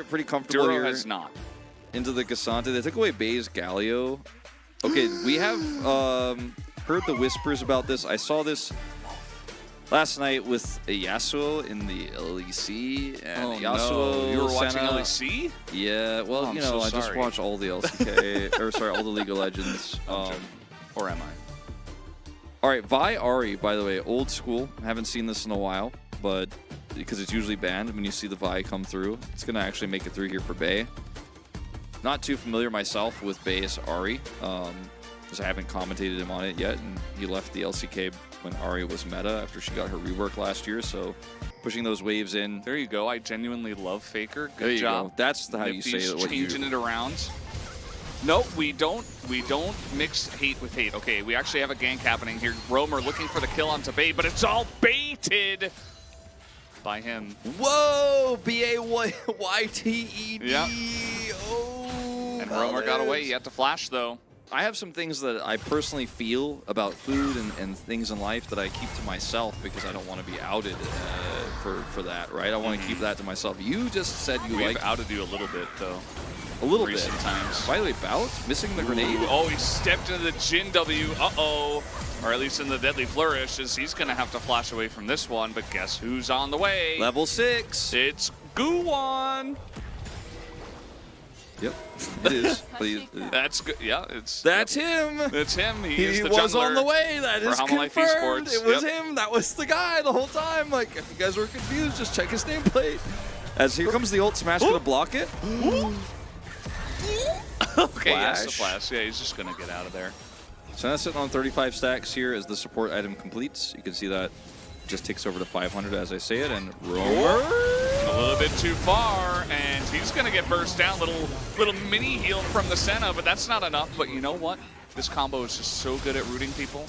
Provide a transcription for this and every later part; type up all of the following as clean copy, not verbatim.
are pretty comfortable Duro here. has not. Into the Cassante. They took away Bay's Galio. Okay, we have heard the whispers about this. I saw this last night with a Yasuo in the LEC. And Yasuo, no. You were watching Senna. LEC? Yeah, well, I'm you know, so I just sorry. watch all the LCK, or sorry, all the League of Legends. Or am I? All right, Vi Ahri, by the way, old school. Haven't seen this in a while, but because it's usually banned when you see the Vi come through. It's going to actually make it through here for Bay. Not too familiar myself with Bay's Ahri, because I haven't commentated him on it yet, and he left the LCK when Ahri was meta after she got her rework last year, so pushing those waves in. There you go. I genuinely love Faker. Good There you job. go. That's how you say it. Changing it around. Nope, we don't mix hate with hate. Okay, we actually have a gank happening here. Roamer looking for the kill onto Bay, but it's all baited by him. Whoa! B-A-Y-T-E-D. Yeah. Oh, And Roamer got away. He had to flash, though. I have some things that I personally feel about food and things in life that I keep to myself because I don't want to be outed for that, right? I want to keep that to myself. You just said We've outed you a little bit, though. A little recent bit. times. By the way, Bout missing the grenade. Oh, he stepped into the Gen.G. Uh-oh. Or at least in the Deadly Flourish, as he's going to have to flash away from this one. But guess who's on the way? Level 6. It's Game1. Yep, it is. That's good. Yeah, That's him. It's him. He He is the was jungler on the way. That is for Hama Life confirmed. Esports. It was Yep. him. That was the guy the whole time. Like, if you guys were confused, just check his nameplate. As here comes the ult, Smash gonna block it. Okay, yes, the Flash. flash. Yeah, he's just gonna get out of there. So that's sitting on 35 stacks here as the support item completes. You can see that just ticks over to 500 as I say it, and Roamer. A little bit too far, and he's gonna get burst down. Little mini heal from the Senna, but that's not enough. But you know what? This combo is just so good at rooting people.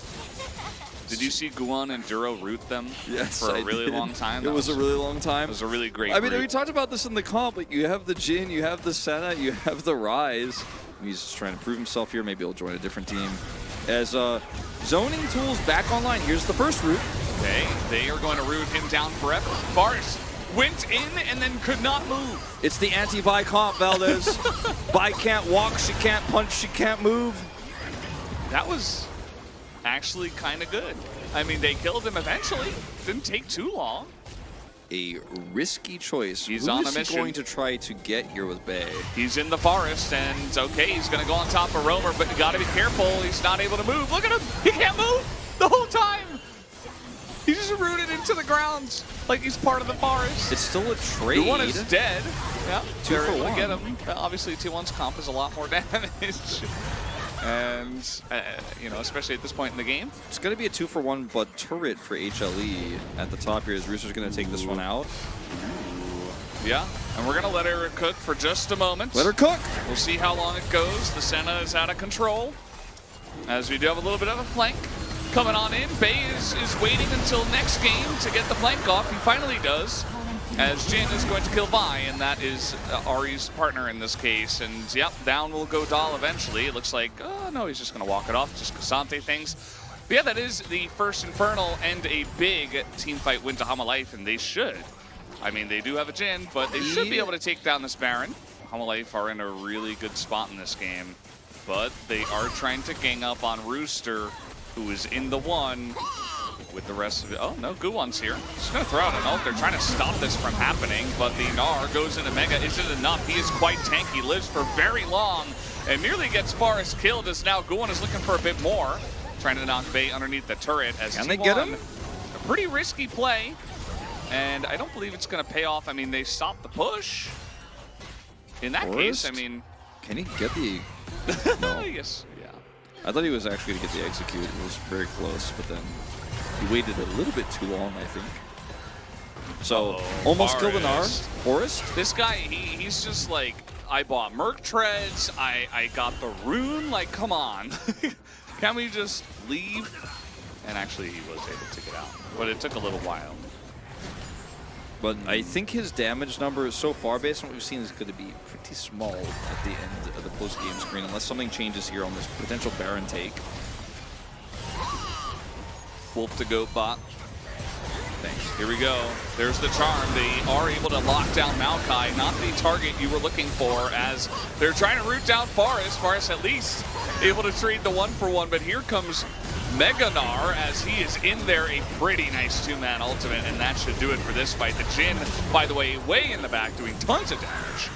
Did you see Guan and Duro root them for a really long time? It was a really long time. It was a really great I mean, root. we talked about this in the comp. Like, you have the Jin, you have the Senna, you have the Rise. He's just trying to prove himself here. Maybe he'll join a different team. As zoning tools back online. Here's the first root. Okay, they are going to root him down forever. Forest went in and then could not move. It's the anti-Vi comp, Valdez. Vi can't walk, she can't punch, she can't move. That was actually kind of good. I mean, they killed him eventually. Didn't take too long. A risky choice. He's Who on is a mission. He going to try to get here with Bay? He's in the forest, and okay, he's going to go on top of Roamer, but you got to be careful. He's not able to move. Look at him. He can't move the whole time. He's just rooted into the ground like he's part of the forest. It's still a trade. The one is dead. Yeah, Two they're for able to one. get him. Obviously, T1's comp is a lot more damage. And, you know, especially at this point in the game. It's going to be a 2-for-1, but turret for HLE at the top here as Rooster's going to take this one out. Yeah, and we're going to let her cook for just a moment. Let her cook. We'll see how long it goes. The Senna is out of control. As we do have a little bit of a flank coming on in. Bay is waiting until next game to get the flank off. He finally does. As Jin is going to kill Vi, and that is Ahri's partner in this case. And yep, down will go Dahl eventually. It looks like, oh no, he's just going to walk it off, just Cassante things. But yeah, that is the first Infernal and a big team fight win to Hama Life, and they should. I mean, they do have a Jin, but they should be able to take down this Baron. Hama Life are in a really good spot in this game, but they are trying to gang up on Rooster, who is in the one. With the rest of it. Oh, no, Guwan's here. Just going to throw out an ult. They're trying to stop this from happening, but the Gnar goes into Mega. Is it enough? He is quite tanky, lives for very long, and nearly gets Forest killed as now Guwan is looking for a bit more. Trying to knock Bay underneath the turret as Can T1, they get him? A pretty risky play, and I don't believe it's going to pay off. I mean, they stopped the push. In that case, I mean... Can he get the... No. Yes, yeah. I thought he was actually going to get the execute. It was very close, but then he waited a little bit too long, I think. So, almost killed an R. Forest? This guy, he's just like, I bought Merc Treads, I got the rune, like, come on. Can we just leave? And actually, he was able to get out, but it took a little while. But I think his damage number so far, based on what we've seen, is going to be pretty small at the end of the post-game screen, unless something changes here on this potential Baron take. Wolf to goat bot. Thanks. Here we go. There's the charm. They are able to lock down Maokai, not the target you were looking for, as they're trying to root down Forest. Forest at least able to trade the 1-for-1, but here comes Meganar as he is in there, a pretty nice 2-man ultimate, and that should do it for this fight. The Jin, by the way, way in the back doing tons of damage,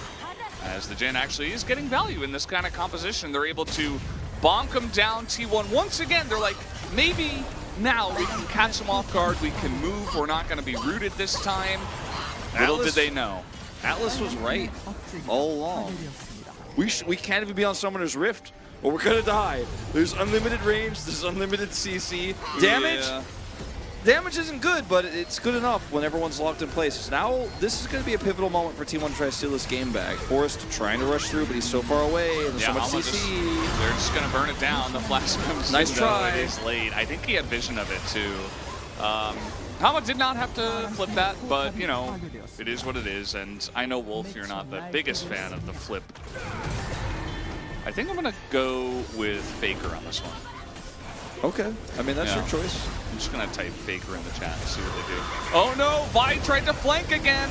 as the Jin actually is getting value in this kind of composition. They're able to bonk him down. T1 once again, they're like, maybe now we can catch him off guard, we can move, we're not going to be rooted this time. Little did they know. Atlas was right all along. We can't even be on Summoner's Rift, or we're gonna die. There's unlimited range, there's unlimited CC. Damage? Yeah. Damage isn't good, but it's good enough when everyone's locked in place. Now, this is gonna be a pivotal moment for T1 to try to steal this game back. Forrest trying to rush through, but he's so far away, and there's so much CC. They're just gonna burn it down. The flash comes Nice try. It is late. I think he had vision of it too. Hama did not have to flip that, but you know, it is what it is. And I know, Wolf, you're not the biggest fan of the flip. I think I'm gonna go with Faker on this one. Okay, I mean, that's your choice. I'm just gonna type Faker in the chat and see what they do. Oh no, Vi tried to flank again.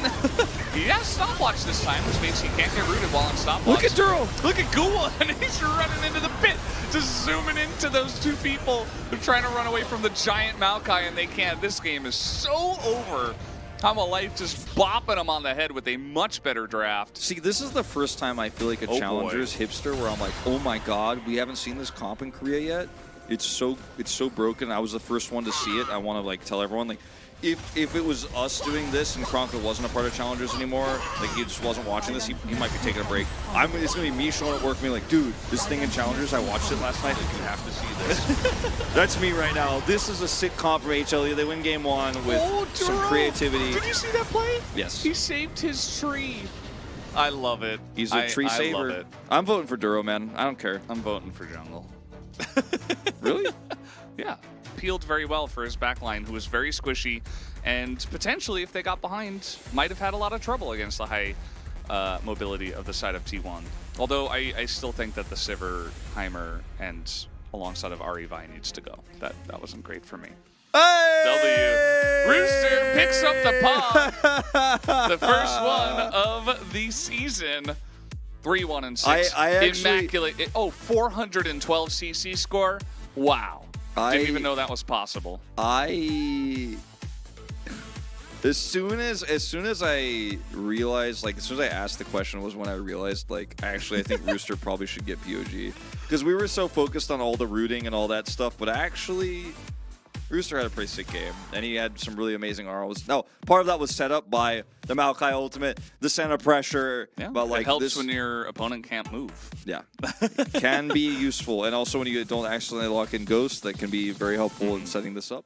He has stopwatch this time, which means he can't get rooted while on stopwatch. Look at Duro. Look at Guwan. He's running into the pit, just zooming into those two people. They're trying to run away from the giant Maokai, and they can't. This game is so over. Hama Life just bopping him on the head with a much better draft. See, this is the first time I feel like a Challengers hipster where I'm like, oh my god, we haven't seen this comp in Korea yet. It's so broken. I was the first one to see it. I want to like tell everyone, like, if it was us doing this and Kronka wasn't a part of Challengers anymore, like he just wasn't watching this, he might be taking a break. It's gonna be me showing at work, being like, dude, this thing in Challengers, I watched it last night. Like, you have to see this. That's me right now. This is a sick comp from HLE. They win game 1 with some creativity. Did you see that play? Yes. He saved his tree. I love it. He's a tree saver. I love it. I'm voting for Duro, man. I don't care. I'm voting for Jungle. Really? Yeah. Peeled very well for his backline, who was very squishy, and potentially, if they got behind, might have had a lot of trouble against the high mobility of the side of T1. Although I still think that the Sivir, Heimer, and alongside of Ari Vi needs to go. That wasn't great for me. Hey! W. Rooster picks up the pod. The first one of the season. 3-1-6. I actually, immaculate. 412 CC score. Wow. Didn't even know that was possible. As soon as I realized, like, as soon as I asked the question was when I realized, like, actually I think Rooster probably should get POG. Because we were so focused on all the rooting and all that stuff, but actually Rooster had a pretty sick game, and he had some really amazing ROs. No, part of that was set up by the Maokai ultimate, the center pressure. Yeah, but like it helps when your opponent can't move. Yeah, can be useful, and also when you don't accidentally lock in Ghost, that can be very helpful in setting this up.